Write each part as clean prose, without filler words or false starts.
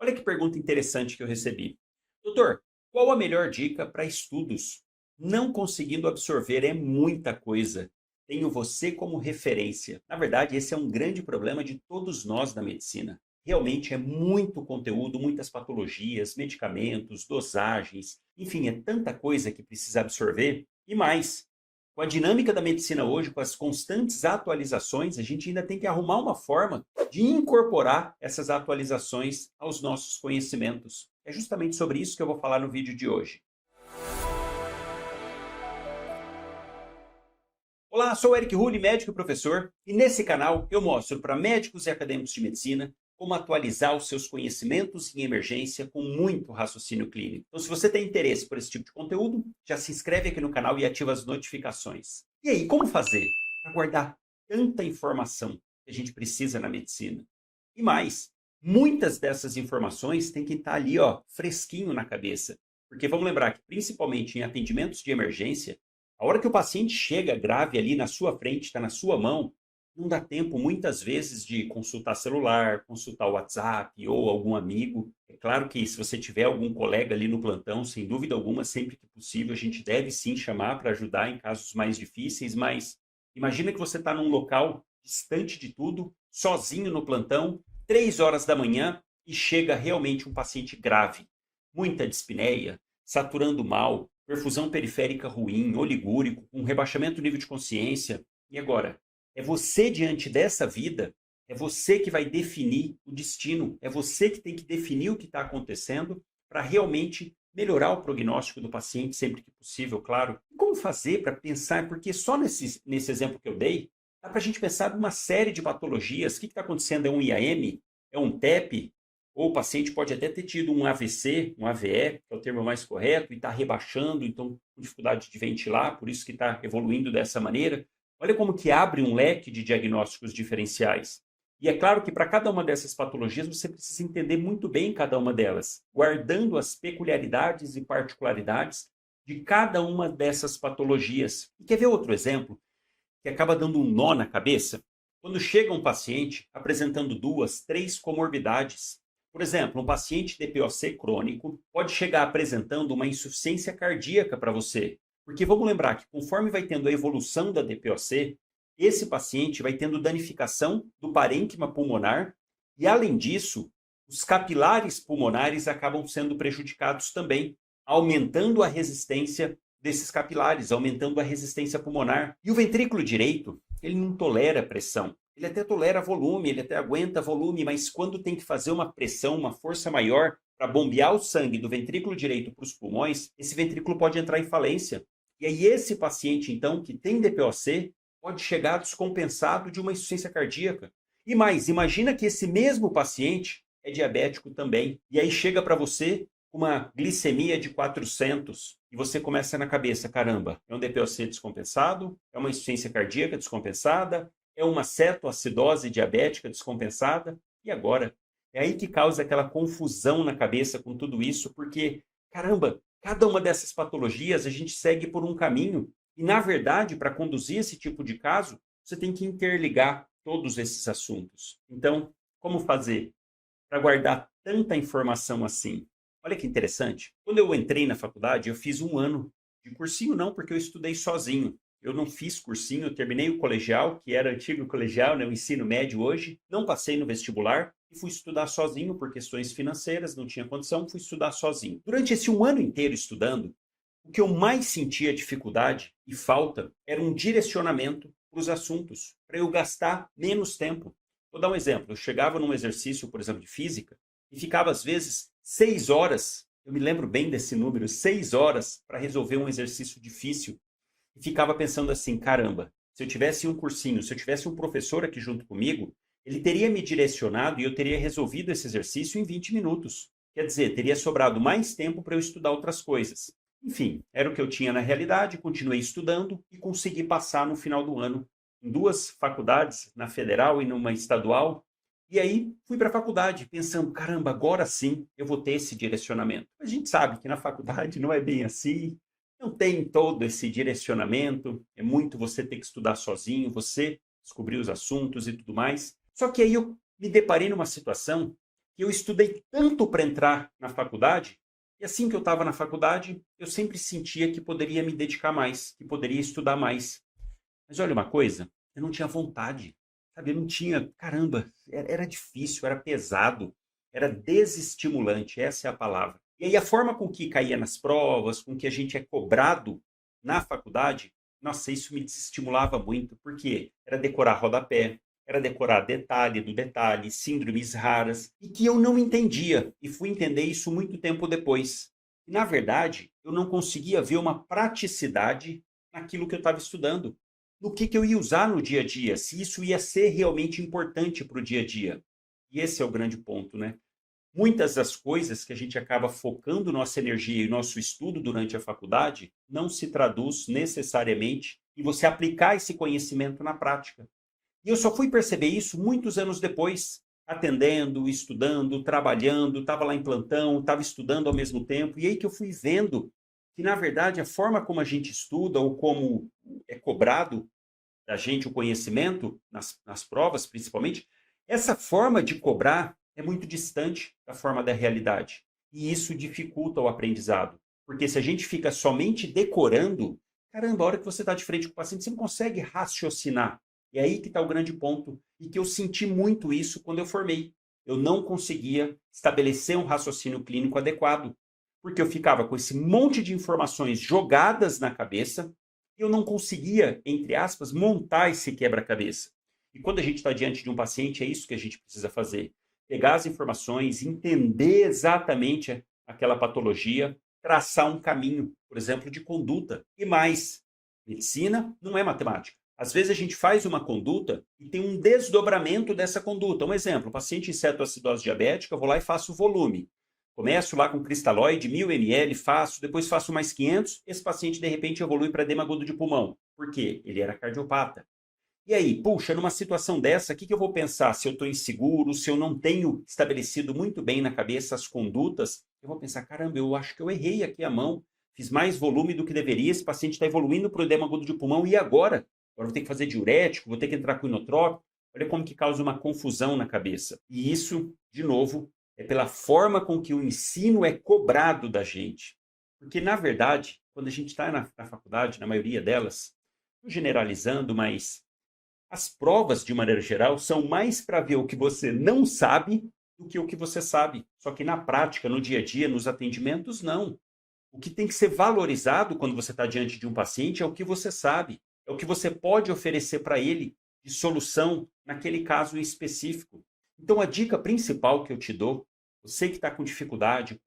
Olha que pergunta interessante que eu recebi. Doutor, qual a melhor dica para estudos? Não conseguindo absorver é muita coisa. Tenho você como referência. Na verdade, esse é um grande problema de todos nós da medicina. Realmente é muito conteúdo, muitas patologias, medicamentos, dosagens, enfim, é tanta coisa que precisa absorver. E mais, com a dinâmica da medicina hoje, com as constantes atualizações, a gente ainda tem que arrumar uma forma de incorporar essas atualizações aos nossos conhecimentos. É justamente sobre isso que eu vou falar no vídeo de hoje. Olá, sou o Eric Hulli, médico e professor, e nesse canal eu mostro para médicos e acadêmicos de medicina como atualizar os seus conhecimentos em emergência com muito raciocínio clínico. Então, se você tem interesse por esse tipo de conteúdo, já se inscreve aqui no canal e ativa as notificações. E aí, como fazer para guardar tanta informação que a gente precisa na medicina? E mais, muitas dessas informações têm que estar ali, ó, fresquinho na cabeça. Porque vamos lembrar que, principalmente em atendimentos de emergência, a hora que o paciente chega grave ali na sua frente, está na sua mão, não dá tempo muitas vezes de consultar celular, consultar o WhatsApp ou algum amigo. É claro que se você tiver algum colega ali no plantão, sem dúvida alguma, sempre que possível, a gente deve sim chamar para ajudar em casos mais difíceis, mas imagina que você está num local distante de tudo, sozinho no plantão, 3 horas da manhã e chega realmente um paciente grave, muita dispneia, saturando mal, perfusão periférica ruim, oligúrico, com rebaixamento do nível de consciência. E agora? É você diante dessa vida, é você que vai definir o destino, é você que tem que definir o que está acontecendo para realmente melhorar o prognóstico do paciente sempre que possível, claro. E como fazer para pensar, porque só nesse exemplo que eu dei, dá para a gente pensar em uma série de patologias. O que está acontecendo? É um IAM? É um TEP? Ou o paciente pode até ter tido um AVC, um AVE, que é o termo mais correto, e está rebaixando, então com dificuldade de ventilar, por isso que está evoluindo dessa maneira. Olha como que abre um leque de diagnósticos diferenciais. E é claro que para cada uma dessas patologias você precisa entender muito bem cada uma delas, guardando as peculiaridades e particularidades de cada uma dessas patologias. E quer ver outro exemplo que acaba dando um nó na cabeça? Quando chega um paciente apresentando 2, 3 comorbidades. Por exemplo, um paciente DPOC crônico pode chegar apresentando uma insuficiência cardíaca para você. Porque vamos lembrar que conforme vai tendo a evolução da DPOC, esse paciente vai tendo danificação do parênquima pulmonar e, além disso, os capilares pulmonares acabam sendo prejudicados também, aumentando a resistência desses capilares, aumentando a resistência pulmonar. E o ventrículo direito, ele não tolera pressão. Ele até tolera volume, ele até aguenta volume, mas quando tem que fazer uma pressão, uma força maior para bombear o sangue do ventrículo direito para os pulmões, esse ventrículo pode entrar em falência. E aí esse paciente, então, que tem DPOC, pode chegar descompensado de uma insuficiência cardíaca. E mais, imagina que esse mesmo paciente é diabético também. E aí chega para você com uma glicemia de 400 e você começa na cabeça, caramba, é um DPOC descompensado, é uma insuficiência cardíaca descompensada, é uma cetoacidose diabética descompensada, e agora? É aí que causa aquela confusão na cabeça com tudo isso, porque, caramba, cada uma dessas patologias a gente segue por um caminho, e na verdade, para conduzir esse tipo de caso, você tem que interligar todos esses assuntos. Então, como fazer para guardar tanta informação assim? Olha que interessante. Quando eu entrei na faculdade, eu fiz 1 ano de cursinho, não, porque eu estudei sozinho. Eu não fiz cursinho, eu terminei o colegial, que era antigo colegial, né, o ensino médio hoje, não passei no vestibular e fui estudar sozinho por questões financeiras, não tinha condição, fui estudar sozinho. Durante esse 1 ano inteiro estudando, o que eu mais sentia dificuldade e falta era um direcionamento para os assuntos, para eu gastar menos tempo. Vou dar um exemplo. Eu chegava num exercício, por exemplo, de física, e ficava às vezes 6 horas, eu me lembro bem desse número, 6 horas para resolver um exercício difícil. E ficava pensando assim, caramba, se eu tivesse um cursinho, se eu tivesse um professor aqui junto comigo, ele teria me direcionado e eu teria resolvido esse exercício em 20 minutos. Quer dizer, teria sobrado mais tempo para eu estudar outras coisas. Enfim, era o que eu tinha na realidade, continuei estudando e consegui passar no final do ano em 2 faculdades, na federal e numa estadual. E aí fui para a faculdade pensando, caramba, agora sim eu vou ter esse direcionamento. A gente sabe que na faculdade não é bem assim, não tem todo esse direcionamento, é muito você ter que estudar sozinho, você descobrir os assuntos e tudo mais. Só que aí eu me deparei numa situação que eu estudei tanto para entrar na faculdade, e assim que eu estava na faculdade, eu sempre sentia que poderia me dedicar mais, que poderia estudar mais. Mas olha uma coisa, eu não tinha vontade, sabe? Eu não tinha, caramba, era difícil, era pesado, era desestimulante, essa é a palavra. E aí a forma com que caía nas provas, com que a gente é cobrado na faculdade, nossa, isso me desestimulava muito, porque era decorar rodapé, era decorar detalhe do detalhe, síndromes raras, e que eu não entendia, e fui entender isso muito tempo depois. E, na verdade, eu não conseguia ver uma praticidade naquilo que eu estava estudando, no que eu ia usar no dia a dia, se isso ia ser realmente importante para o dia a dia. E esse é o grande ponto, né? Muitas das coisas que a gente acaba focando nossa energia e nosso estudo durante a faculdade não se traduz necessariamente em você aplicar esse conhecimento na prática. E eu só fui perceber isso muitos anos depois, atendendo, estudando, trabalhando, estava lá em plantão, estava estudando ao mesmo tempo, e aí que eu fui vendo que, na verdade, a forma como a gente estuda ou como é cobrado da gente o conhecimento, nas provas principalmente, essa forma de cobrar é muito distante da forma da realidade. E isso dificulta o aprendizado. Porque se a gente fica somente decorando, caramba, a hora que você está de frente com o paciente, você não consegue raciocinar. E é aí que está o grande ponto. E que eu senti muito isso quando eu formei. Eu não conseguia estabelecer um raciocínio clínico adequado. Porque eu ficava com esse monte de informações jogadas na cabeça, eu não conseguia, entre aspas, montar esse quebra-cabeça. E quando a gente está diante de um paciente, é isso que a gente precisa fazer. Pegar as informações, entender exatamente aquela patologia, traçar um caminho, por exemplo, de conduta. E mais, medicina não é matemática. Às vezes a gente faz uma conduta e tem um desdobramento dessa conduta. Um exemplo, paciente em cetoacidose diabética, eu vou lá e faço o volume. Começo lá com cristalóide, 1000 ml, faço, depois faço mais 500, esse paciente de repente evolui para edema agudo de pulmão. Por quê? Ele era cardiopata. E aí, puxa, numa situação dessa, o que eu vou pensar? Se eu estou inseguro, se eu não tenho estabelecido muito bem na cabeça as condutas, eu vou pensar, caramba, eu acho que eu errei aqui a mão, fiz mais volume do que deveria, esse paciente está evoluindo para o edema agudo de pulmão, e agora? Agora vou ter que fazer diurético, vou ter que entrar com inotrópico. Olha como que causa uma confusão na cabeça. E isso, de novo, é pela forma com que o ensino é cobrado da gente. Porque, na verdade, quando a gente está na faculdade, na maioria delas, não generalizando, mas as provas, de maneira geral, são mais para ver o que você não sabe do que o que você sabe. Só que na prática, no dia a dia, nos atendimentos, não. O que tem que ser valorizado quando você está diante de um paciente é o que você sabe, é o que você pode oferecer para ele de solução naquele caso em específico. Então, a dica principal que eu te dou, você que está com dificuldade,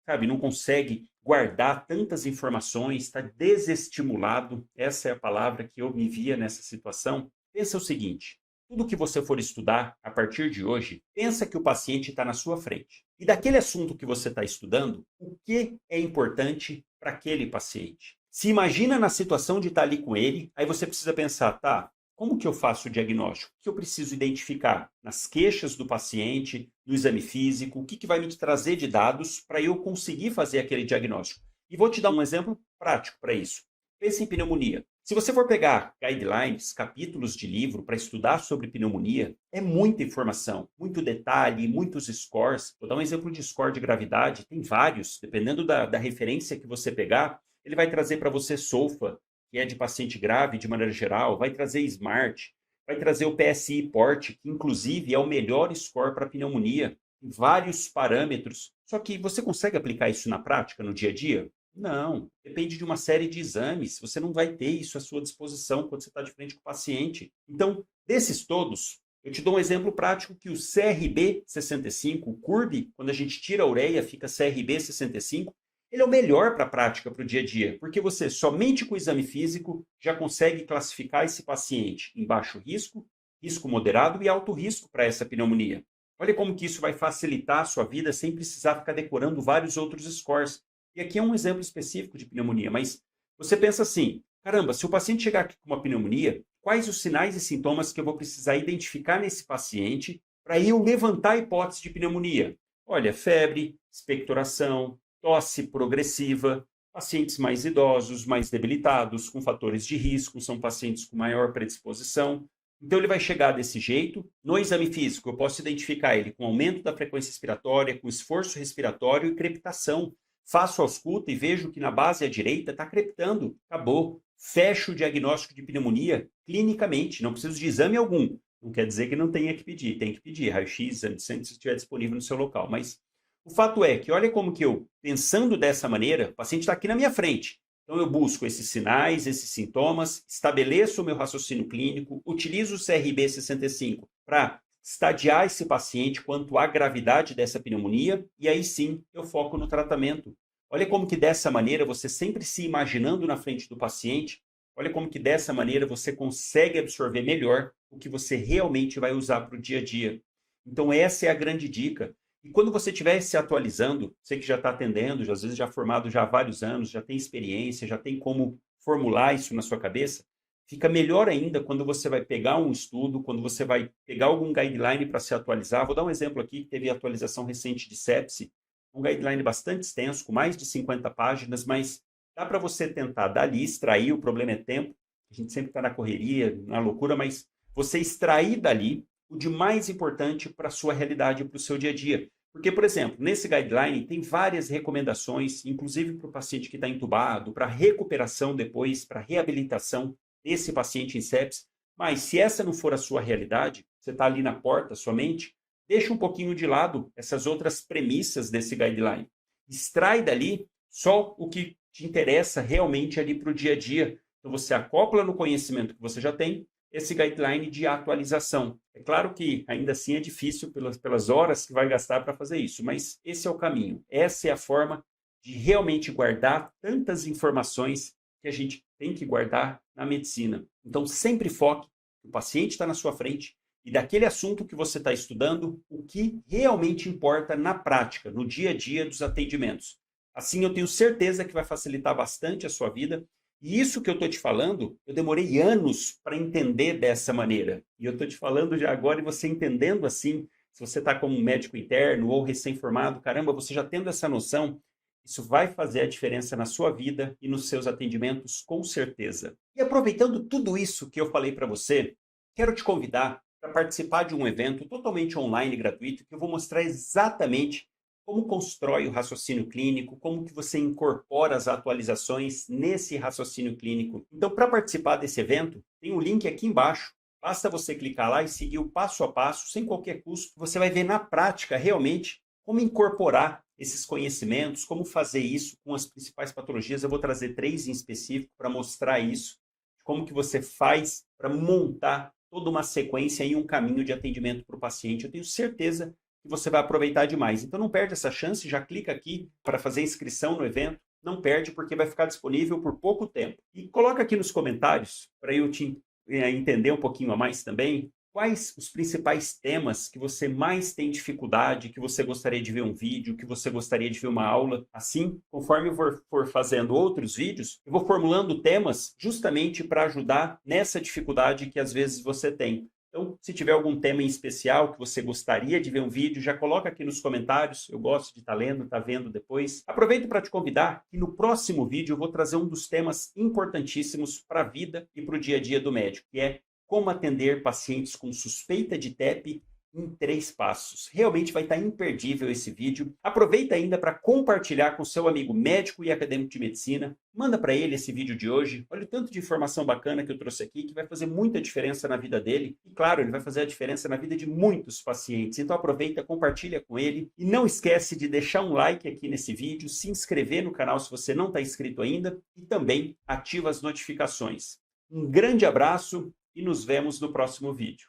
sabe, não consegue guardar tantas informações, está desestimulado, essa é a palavra que eu me via nessa situação. Pensa o seguinte, tudo que você for estudar a partir de hoje, pensa que o paciente está na sua frente. E daquele assunto que você está estudando, o que é importante para aquele paciente? Se imagina na situação de estar ali com ele, aí você precisa pensar, tá, como que eu faço o diagnóstico? O que eu preciso identificar nas queixas do paciente, no exame físico, o que vai me trazer de dados para eu conseguir fazer aquele diagnóstico? E vou te dar um exemplo prático para isso. Pense em pneumonia. Se você for pegar guidelines, capítulos de livro para estudar sobre pneumonia, é muita informação, muito detalhe, muitos scores. Vou dar um exemplo de score de gravidade, tem vários, dependendo da referência que você pegar, ele vai trazer para você SOFA, que é de paciente grave de maneira geral, vai trazer SMART, vai trazer o PSI-PORT, que inclusive é o melhor score para pneumonia, tem vários parâmetros. Só que você consegue aplicar isso na prática, no dia a dia? Não, depende de uma série de exames. Você não vai ter isso à sua disposição quando você está de frente com o paciente. Então, desses todos, eu te dou um exemplo prático que o CRB 65, o CURB, quando a gente tira a ureia, fica CRB 65, ele é o melhor para a prática, para o dia a dia, porque você, somente com o exame físico, já consegue classificar esse paciente em baixo risco, risco moderado e alto risco para essa pneumonia. Olha como que isso vai facilitar a sua vida sem precisar ficar decorando vários outros scores. E aqui é um exemplo específico de pneumonia, mas você pensa assim, caramba, se o paciente chegar aqui com uma pneumonia, quais os sinais e sintomas que eu vou precisar identificar nesse paciente para eu levantar a hipótese de pneumonia? Olha, febre, expectoração, tosse progressiva, pacientes mais idosos, mais debilitados, com fatores de risco, são pacientes com maior predisposição. Então ele vai chegar desse jeito. No exame físico, eu posso identificar ele com aumento da frequência respiratória, com esforço respiratório e crepitação. Faço a ausculta e vejo que na base à direita está crepitando. Acabou. Fecho o diagnóstico de pneumonia clinicamente. Não preciso de exame algum. Não quer dizer que não tenha que pedir. Tem que pedir raio-x, exame de sangue, se estiver disponível no seu local. Mas o fato é que olha como que eu, pensando dessa maneira, o paciente está aqui na minha frente. Então eu busco esses sinais, esses sintomas, estabeleço o meu raciocínio clínico, utilizo o CRB 65 para estadiar esse paciente quanto à gravidade dessa pneumonia e aí sim eu foco no tratamento. Olha como que dessa maneira você sempre se imaginando na frente do paciente, olha como que dessa maneira você consegue absorver melhor o que você realmente vai usar para o dia a dia. Então essa é a grande dica. E quando você estiver se atualizando, você que já está atendendo, às vezes já formado já há vários anos, já tem experiência, já tem como formular isso na sua cabeça, fica melhor ainda quando você vai pegar um estudo, quando você vai pegar algum guideline para se atualizar. Vou dar um exemplo aqui que teve atualização recente de sepse, um guideline bastante extenso, com mais de 50 páginas, mas dá para você tentar dali extrair, o problema é tempo, a gente sempre está na correria, na loucura, mas você extrair dali o de mais importante para a sua realidade, para o seu dia a dia. Porque, por exemplo, nesse guideline tem várias recomendações, inclusive para o paciente que está entubado, para recuperação depois, para reabilitação desse paciente em sepsis. Mas se essa não for a sua realidade, você está ali na porta somente, deixa um pouquinho de lado essas outras premissas desse guideline. Extrai dali só o que te interessa realmente ali para o dia a dia. Então você acopla no conhecimento que você já tem esse guideline de atualização. É claro que ainda assim é difícil pelas horas que vai gastar para fazer isso, mas esse é o caminho. Essa é a forma de realmente guardar tantas informações que a gente tem que guardar na medicina. Então sempre foque que o paciente está na sua frente e daquele assunto que você está estudando, o que realmente importa na prática, no dia a dia dos atendimentos. Assim eu tenho certeza que vai facilitar bastante a sua vida. E isso que eu estou te falando, eu demorei anos para entender dessa maneira. E eu estou te falando já agora e você entendendo assim, se você está como um médico interno ou recém-formado, caramba, você já tendo essa noção, isso vai fazer a diferença na sua vida e nos seus atendimentos, com certeza. E aproveitando tudo isso que eu falei para você, quero te convidar para participar de um evento totalmente online e gratuito que eu vou mostrar exatamente como constrói o raciocínio clínico, como que você incorpora as atualizações nesse raciocínio clínico. Então, para participar desse evento, tem um link aqui embaixo. Basta você clicar lá e seguir o passo a passo, sem qualquer custo. Você vai ver na prática, realmente, como incorporar esses conhecimentos, como fazer isso com as principais patologias. Eu vou trazer 3 em específico para mostrar isso, como que você faz para montar toda uma sequência e um caminho de atendimento para o paciente. Eu tenho certeza que você vai aproveitar demais. Então não perde essa chance, já clica aqui para fazer inscrição no evento. Não perde porque vai ficar disponível por pouco tempo. E coloca aqui nos comentários, para eu te entender um pouquinho a mais também, quais os principais temas que você mais tem dificuldade, que você gostaria de ver um vídeo, que você gostaria de ver uma aula. Assim, conforme eu for fazendo outros vídeos, eu vou formulando temas justamente para ajudar nessa dificuldade que às vezes você tem. Então, se tiver algum tema em especial que você gostaria de ver um vídeo, já coloca aqui nos comentários. Eu gosto de estar lendo, estar vendo depois. Aproveito para te convidar que no próximo vídeo eu vou trazer um dos temas importantíssimos para a vida e para o dia a dia do médico, que é como atender pacientes com suspeita de TEP em 3 passos. Realmente vai estar imperdível esse vídeo. Aproveita ainda para compartilhar com seu amigo médico e acadêmico de medicina. Manda para ele esse vídeo de hoje. Olha o tanto de informação bacana que eu trouxe aqui, que vai fazer muita diferença na vida dele. E claro, ele vai fazer a diferença na vida de muitos pacientes. Então aproveita, compartilha com ele. E não esquece de deixar um like aqui nesse vídeo, se inscrever no canal se você não está inscrito ainda e também ativa as notificações. Um grande abraço e nos vemos no próximo vídeo.